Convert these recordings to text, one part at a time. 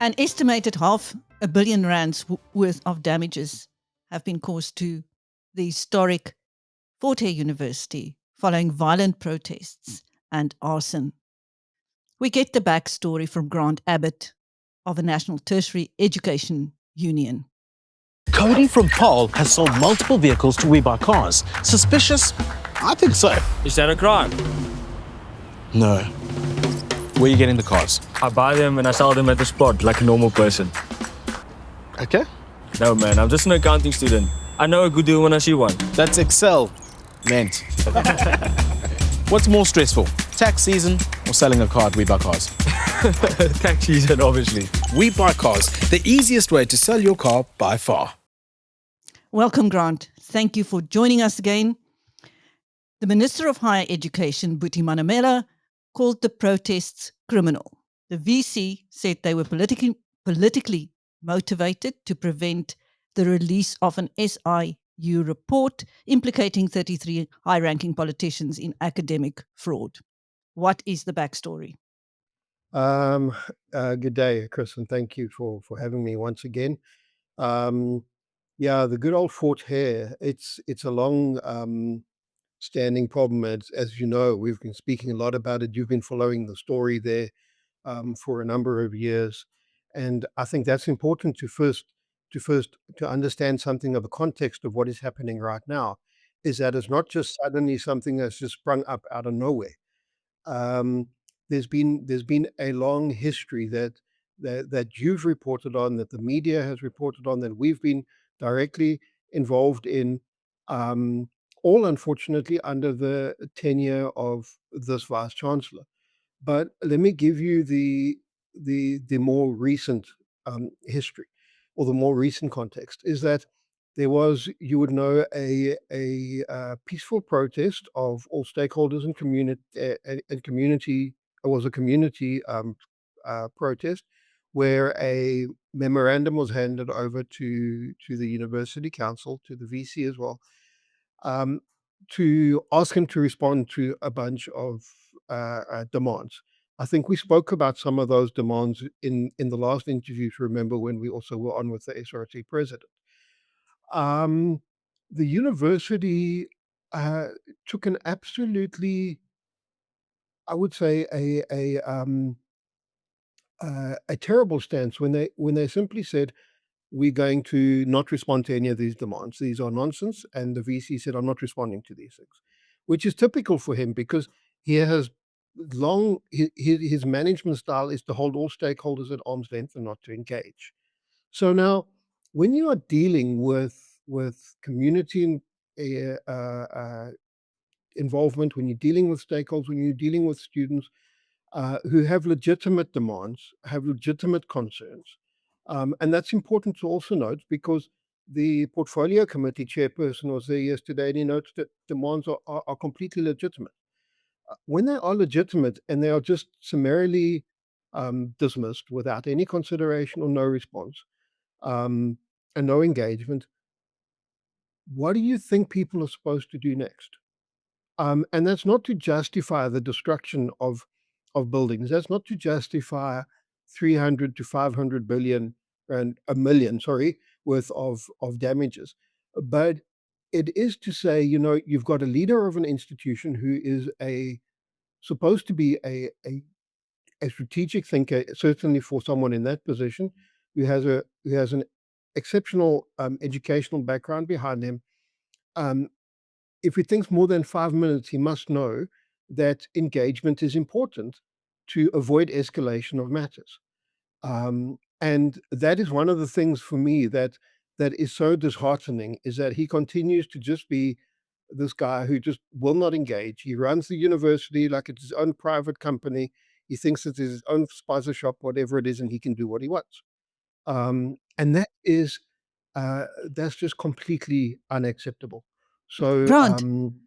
An estimated R500 billion worth of damages have been caused to the historic Fort Hare University following violent protests and arson. We get the backstory from Grant Abbott of the National Tertiary Education Union. Cody from Paarl has sold multiple vehicles to We Buy Cars. Suspicious? I think so. Is that a crime? No. Where are you getting the cars? I buy them and I sell them at the spot like a normal person. Okay. No, man, I'm just an accounting student. I know a good deal when I see one. That's Excel. Meant. What's more stressful, tax season or selling a car at We Buy Cars? Tax season, obviously. We Buy Cars, the easiest way to sell your car by far. Welcome, Grant. Thank you for joining us again. The Minister of Higher Education, Buti Manamela, called the protests criminal. The VC said they were politically motivated to prevent the release of an SIU report implicating 33 high-ranking politicians in academic fraud. What is the backstory? Good day, Chris, and thank you for having me once again. The good old Fort Hare, it's a long standing problem. As you know, we've been speaking a lot about it. You've been following the story there for a number of years. And I think that's important to understand something of the context of what is happening right now, is that it's not just suddenly something that's just sprung up out of nowhere. There's been a long history that you've reported on, that the media has reported on, that we've been directly involved in, all unfortunately under the tenure of this Vice Chancellor. But let me give you the more recent history, or the more recent context, is that there was, you would know, a peaceful protest of all stakeholders and community. It was a community protest where a memorandum was handed over to the University Council, to the VC as well, to ask him to respond to a bunch of demands. I think we spoke about some of those demands in the last interview, to remember, when we also were on with the SRC president. The university took an absolutely, I would say, a terrible stance when they simply said, we're going to not respond to any of these demands. These are nonsense. And the VC said, I'm not responding to these things, which is typical for him, because he has his management style is to hold all stakeholders at arm's length and not to engage. So now, when you are dealing with community involvement, when you're dealing with stakeholders, when you're dealing with students who have legitimate demands, have legitimate concerns, and that's important to also note, because the portfolio committee chairperson was there yesterday, and he notes that demands are completely legitimate. When they are legitimate and they are just summarily dismissed without any consideration or no response, and no engagement, what do you think people are supposed to do next? And that's not to justify the destruction of buildings. That's not to justify 300 to 500 billion and a million, worth of damages. But it is to say, you've got a leader of an institution who is supposed to be a strategic thinker, certainly for someone in that position, who has an exceptional educational background behind him. If he thinks more than 5 minutes, he must know that engagement is important to avoid escalation of matters. And that is one of the things for me that is so disheartening, is that he continues to just be this guy who just will not engage. He runs the university like it's his own private company. He thinks it's his own spaza shop, whatever it is, and he can do what he wants. And that is that's just completely unacceptable. So, Grant,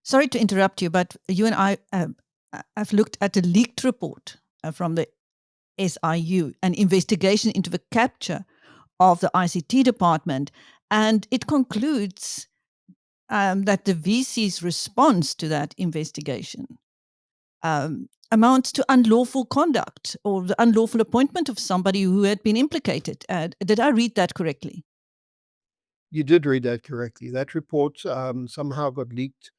sorry to interrupt you, but you and I have looked at a leaked report from the SIU, an investigation into the capture of the ICT department, and it concludes that the VC's response to that investigation amounts to unlawful conduct or the unlawful appointment of somebody who had been implicated. Did I read that correctly? You did read that correctly. That report somehow got leaked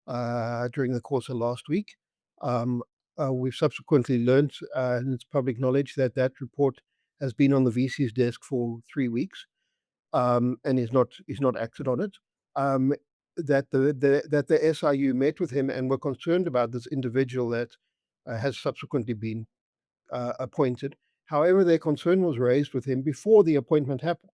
during the course of last week. We've subsequently learned, and it's public knowledge, that that report has been on the VC's desk for 3 weeks, and is not acted on it. That the SIU met with him and were concerned about this individual that has subsequently been appointed. However, their concern was raised with him before the appointment happened.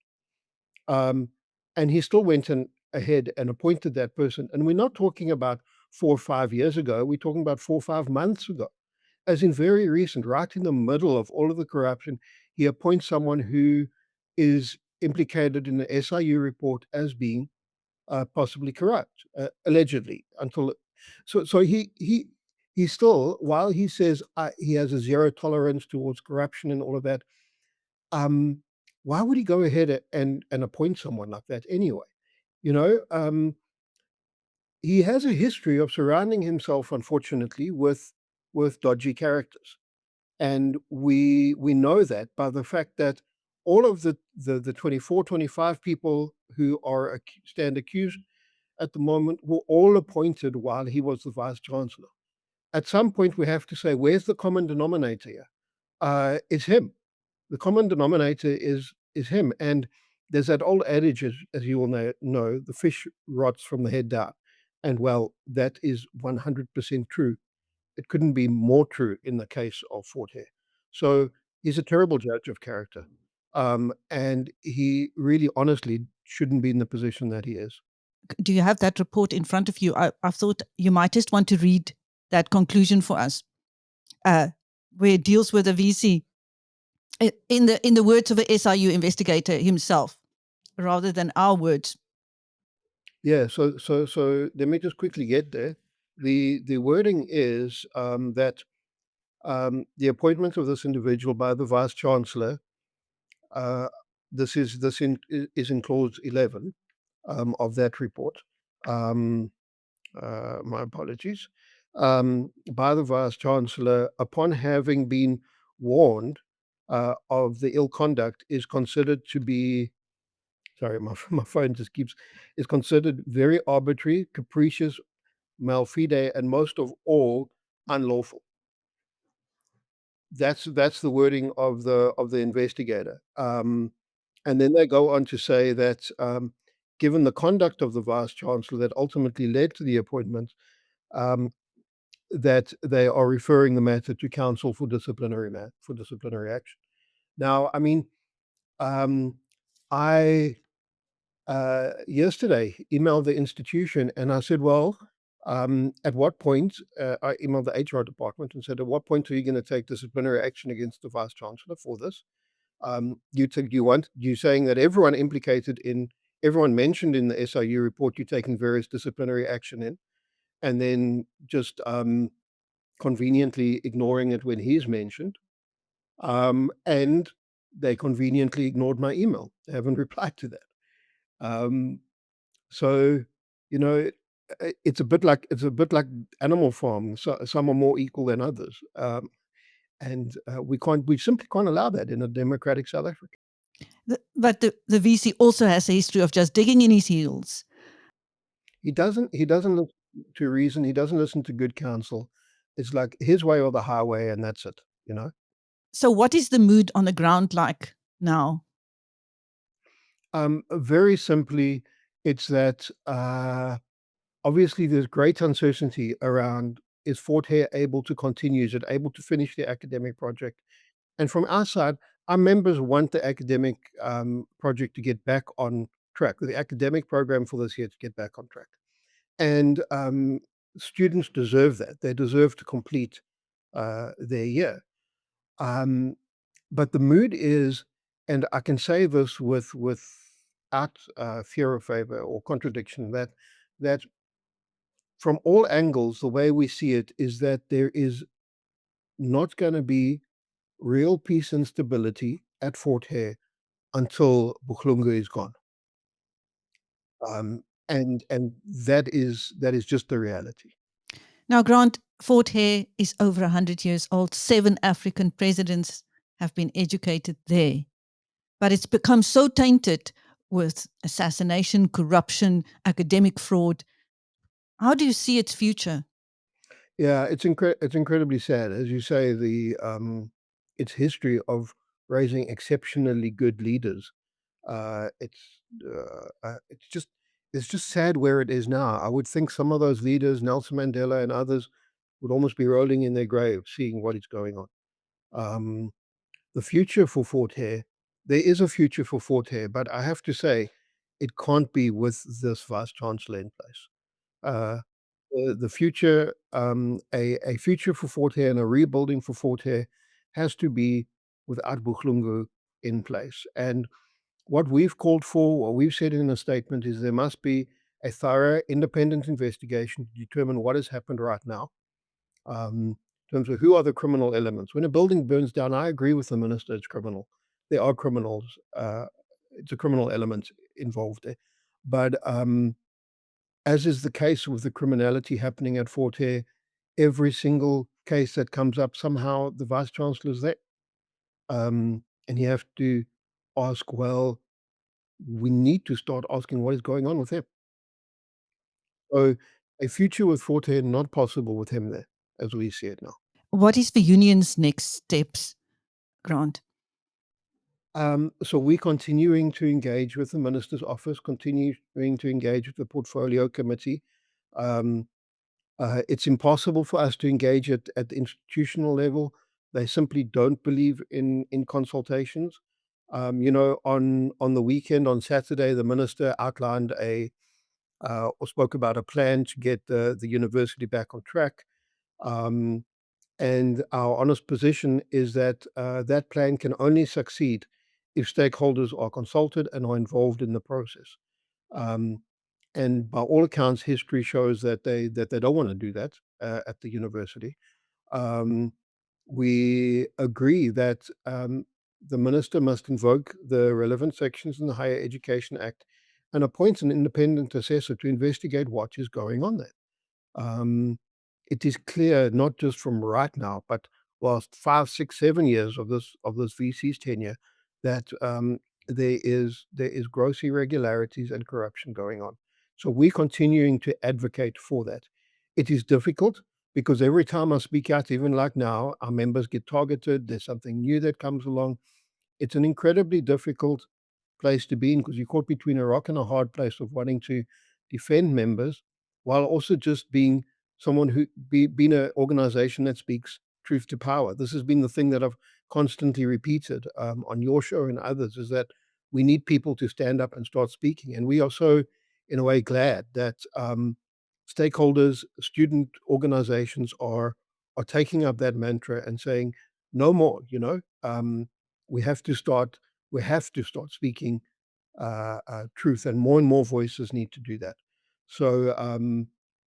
And he still went ahead and appointed that person. And we're not talking about 4 or 5 years ago. We're talking about 4 or 5 months ago. As in very recent, right in the middle of all of the corruption, he appoints someone who is implicated in the SIU report as being possibly corrupt, allegedly. So he still, while he says he has a zero tolerance towards corruption and all of that, why would he go ahead and appoint someone like that anyway? You know, he has a history of surrounding himself, unfortunately, with dodgy characters, and we know that by the fact that all of the 24, 25 people who are stand accused at the moment were all appointed while he was the Vice Chancellor. At some point, we have to say, where's the common denominator here? It's him. The common denominator is him. And there's that old adage, as you all know, the fish rots from the head down. And well, that is 100% true. It couldn't be more true in the case of Fort Hare. So he's a terrible judge of character. And he really honestly shouldn't be in the position that he is. Do you have that report in front of you? I thought you might just want to read that conclusion for us, where it deals with the VC in the words of a SIU investigator himself, rather than our words. Yeah, so let me just quickly get there. The wording is that the appointment of this individual by the Vice Chancellor, this is in clause 11 of that report. My apologies. By the Vice Chancellor, upon having been warned of the ill conduct, is considered to be, sorry, my phone just keeps, is considered very arbitrary, capricious, malfide, and most of all, unlawful. That's the wording of the investigator. And then they go on to say that given the conduct of the Vice Chancellor that ultimately led to the appointment, that they are referring the matter to counsel for disciplinary action. Now, I mean, I yesterday emailed the institution and I said, well, at what point, I emailed the HR department and said, at what point are you going to take disciplinary action against the Vice Chancellor for this? You saying that everyone mentioned in the SIU report, you're taking various disciplinary action in, and then just conveniently ignoring it when he's mentioned. And they conveniently ignored my email. They haven't replied to that. So, you know, it's a bit like Animal Farm. So, some are more equal than others, and we simply can't allow that in a democratic South Africa. But the VC also has a history of just digging in his heels. He doesn't listen to reason. He doesn't listen to good counsel. It's like his way or the highway, and that's it. You know. So, what is the mood on the ground like now? Very simply, it's that obviously there's great uncertainty around, is Fort Hare able to continue? Is it able to finish the academic project? And from our side, our members want the academic project to get back on track, the academic program for this year to get back on track. And students deserve that. They deserve to complete their year. But the mood is, and I can say this without fear of favor or contradiction, that from all angles, the way we see it is that there is not going to be real peace and stability at Fort Hare until Buhlungu is gone. and that is just the reality. Now, Grant, Fort Hare is over 100 years old. 7 African presidents have been educated there. But it's become so tainted with assassination, corruption, academic fraud. How do you see its future? Yeah, it's incredibly sad, as you say. Its history of raising exceptionally good leaders. It's just sad where it is now. I would think some of those leaders, Nelson Mandela and others, would almost be rolling in their grave seeing what is going on. The future for Fort Hare, there is a future for Fort Hare, but I have to say, it can't be with this Vice Chancellor in place. Uh, the future, a future for Fort Hare and a rebuilding for Fort Hare has to be without Buhlungu in place. And what we've called for, what we've said in a statement, is there must be a thorough, independent investigation to determine what has happened right now. In terms of who are the criminal elements. When a building burns down, I agree with the minister, it's criminal. There are criminals. It's a criminal element involved there. But as is the case with the criminality happening at Fort Hare, every single case that comes up, somehow the Vice Chancellor is there. And you have to ask, well, we need to start asking what is going on with him. So a future with Fort Hare not possible with him there, as we see it now. What is the union's next steps, Grant? So we're continuing to engage with the minister's office, continuing to engage with the portfolio committee. It's impossible for us to engage at the institutional level. They simply don't believe in consultations. On the weekend, on Saturday, the minister outlined or spoke about a plan to get the university back on track. And our honest position is that that plan can only succeed if stakeholders are consulted and are involved in the process. And by all accounts, history shows that they don't want to do that at the university. We agree that the minister must invoke the relevant sections in the Higher Education Act and appoint an independent assessor to investigate what is going on there. It is clear, not just from right now, but last 5, 6, 7 years of this VC's tenure, that there is gross irregularities and corruption going on. So we're continuing to advocate for that. It is difficult because every time I speak out, even like now, our members get targeted. There's something new that comes along. It's an incredibly difficult place to be in because you're caught between a rock and a hard place of wanting to defend members while also just being someone who being an organization that speaks truth to power. This has been the thing that I've constantly repeated on your show and others, is that we need people to stand up and start speaking. And we are so, in a way, glad that stakeholders, student organizations are taking up that mantra and saying, no more, we have to start speaking truth, and more voices need to do that. So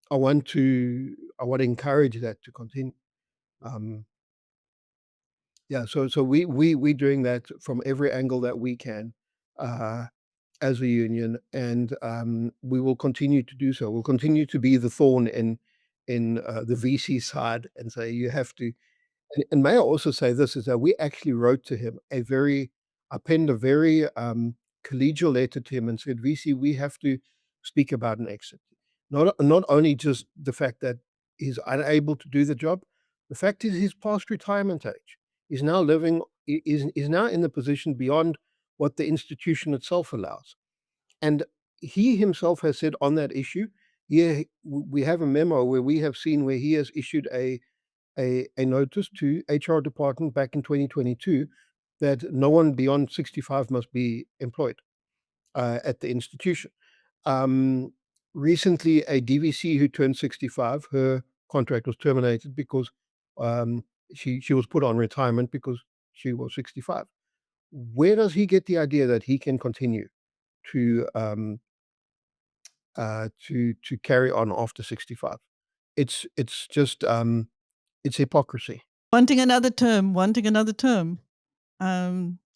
I want to encourage that to continue. So we doing that from every angle that we can as a union, and we will continue to do so. We'll continue to be the thorn in the VC side and say you have to. And may I also say this, is that we actually wrote to him I penned a very collegial letter to him and said, VC, we have to speak about an exit. Not only just the fact that he's unable to do the job, the fact is he's past retirement age. He's now is now in the position beyond what the institution itself allows. And he himself has said on that issue, we have a memo where we have seen where he has issued a notice to HR department back in 2022 that no one beyond 65 must be employed at the institution. Recently, a DVC who turned 65, her contract was terminated because she was put on retirement because she was 65. Where does he get the idea that he can continue to carry on after 65? It's just it's hypocrisy. Wanting another term,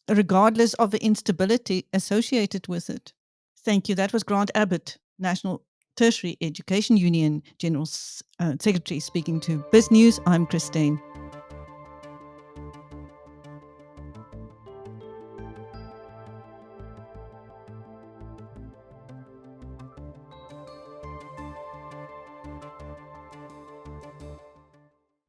regardless of the instability associated with it. Thank you. That was Grant Abbott. National Tertiary Education Union General Secretary, speaking to BizNews. I'm Chris Steyn.